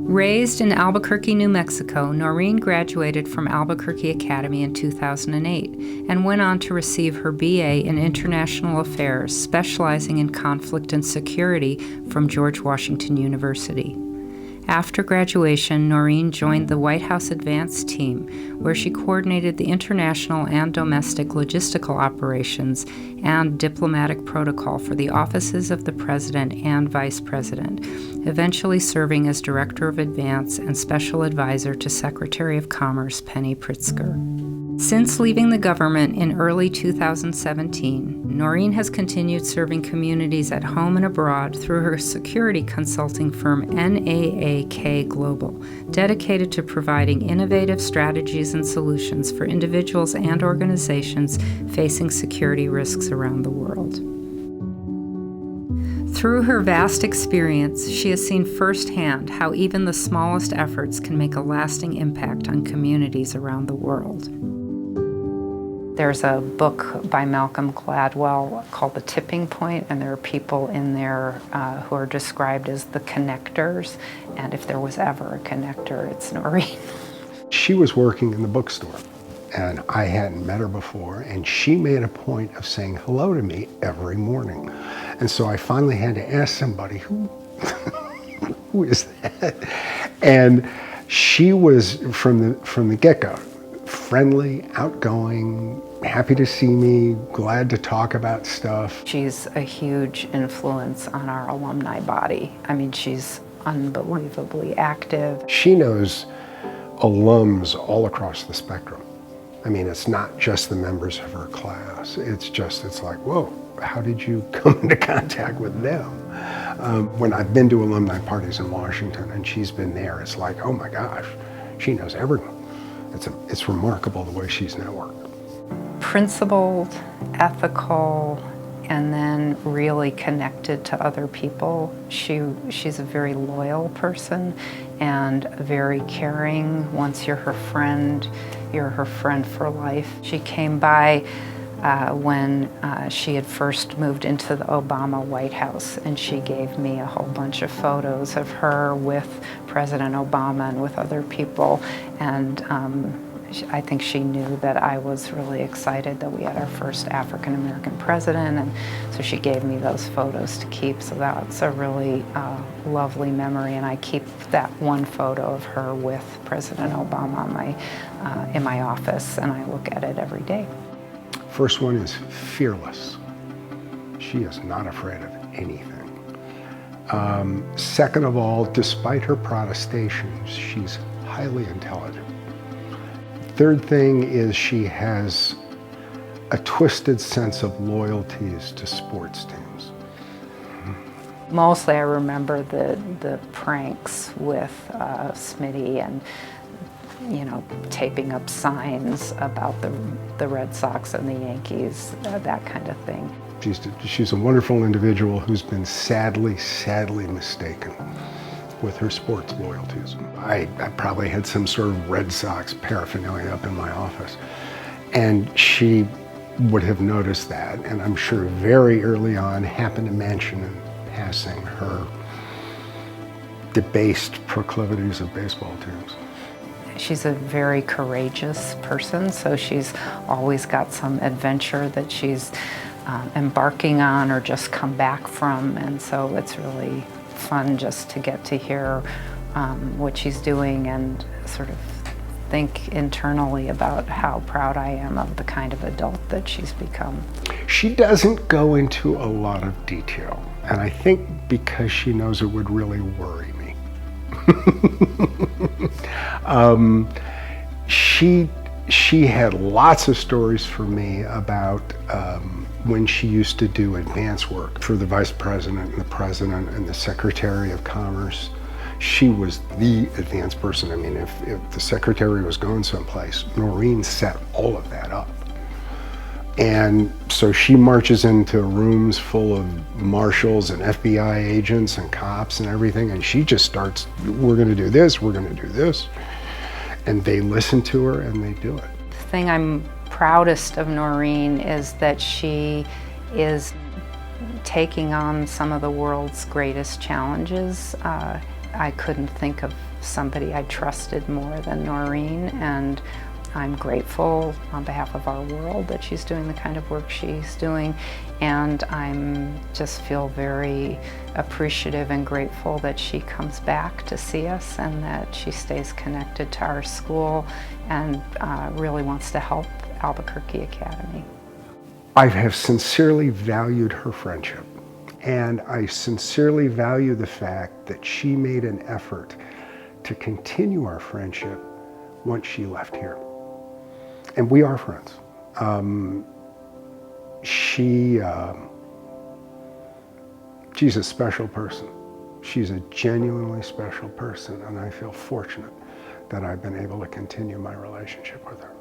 Raised in Albuquerque, New Mexico, Noreen graduated from Albuquerque Academy in 2008 and went on to receive her BA in International Affairs, specializing in conflict and security from George Washington University. After graduation, Noreen joined the White House Advance Team, where she coordinated the international and domestic logistical operations and diplomatic protocol for the offices of the President and Vice President, eventually serving as Director of Advance and Special Advisor to Secretary of Commerce Penny Pritzker. Since leaving the government in early 2017, Noreen has continued serving communities at home and abroad through her security consulting firm NAAK Global, dedicated to providing innovative strategies and solutions for individuals and organizations facing security risks around the world. Through her vast experience, she has seen firsthand how even the smallest efforts can make a lasting impact on communities around the world. There's a book by Malcolm Gladwell called The Tipping Point, and there are people in there who are described as the connectors, and if there was ever a connector, it's Noreen. She was working in the bookstore, and I hadn't met her before, and she made a point of saying hello to me every morning. And so I finally had to ask somebody, who is that? And she was, from the get-go, friendly, outgoing, happy to see me, glad to talk about stuff. She's a huge influence on our alumni body. I mean, she's unbelievably active. She knows alums all across the spectrum. I mean, it's not just the members of her class. It's like, whoa, how did you come into contact with them? When I've been to alumni parties in Washington and she's been there, it's like, oh my gosh, she knows everyone. It's remarkable the way she's networked. Principled, ethical, and then really connected to other people. She's a very loyal person and very caring. Once you're her friend for life. She came by when she had first moved into the Obama White House, and she gave me a whole bunch of photos of her with President Obama and with other people, and I think she knew that I was really excited that we had our first African American president, and so she gave me those photos to keep, so that's a really lovely memory, and I keep that one photo of her with President Obama in my office, and I look at it every day. First one is fearless. She is not afraid of anything. Second of all, despite her protestations, she's highly intelligent. Third thing is she has a twisted sense of loyalties to sports teams. Mostly I remember the pranks with Smitty and, you know, taping up signs about the Red Sox and the Yankees, that kind of thing. She's a wonderful individual who's been sadly mistaken with her sports loyalties. I probably had some sort of Red Sox paraphernalia up in my office, and she would have noticed that, and I'm sure very early on happened to mention in passing her debased proclivities of baseball teams. She's a very courageous person, so she's always got some adventure that she's embarking on or just come back from, and so it's really fun just to get to hear what she's doing and sort of think internally about how proud I am of the kind of adult that she's become. She doesn't go into a lot of detail, and I think because she knows it would really worry me. She had lots of stories for me about when she used to do advance work for the Vice President and the President and the Secretary of Commerce. She was the advance person. I mean, if the Secretary was going someplace, Noreen set all of that up. And so she marches into rooms full of marshals and FBI agents and cops and everything, and she just starts, we're gonna do this, we're gonna do this. And they listen to her and they do it. The thing I'm proudest of Noreen is that she is taking on some of the world's greatest challenges I couldn't think of somebody I trusted more than Noreen, and I'm grateful on behalf of our world that she's doing the kind of work she's doing, and I'm just feel very appreciative and grateful that she comes back to see us and that she stays connected to our school and really wants to help Albuquerque Academy. I have sincerely valued her friendship, and I sincerely value the fact that she made an effort to continue our friendship once she left here. And we are friends. She's a special person. She's a genuinely special person, and I feel fortunate that I've been able to continue my relationship with her.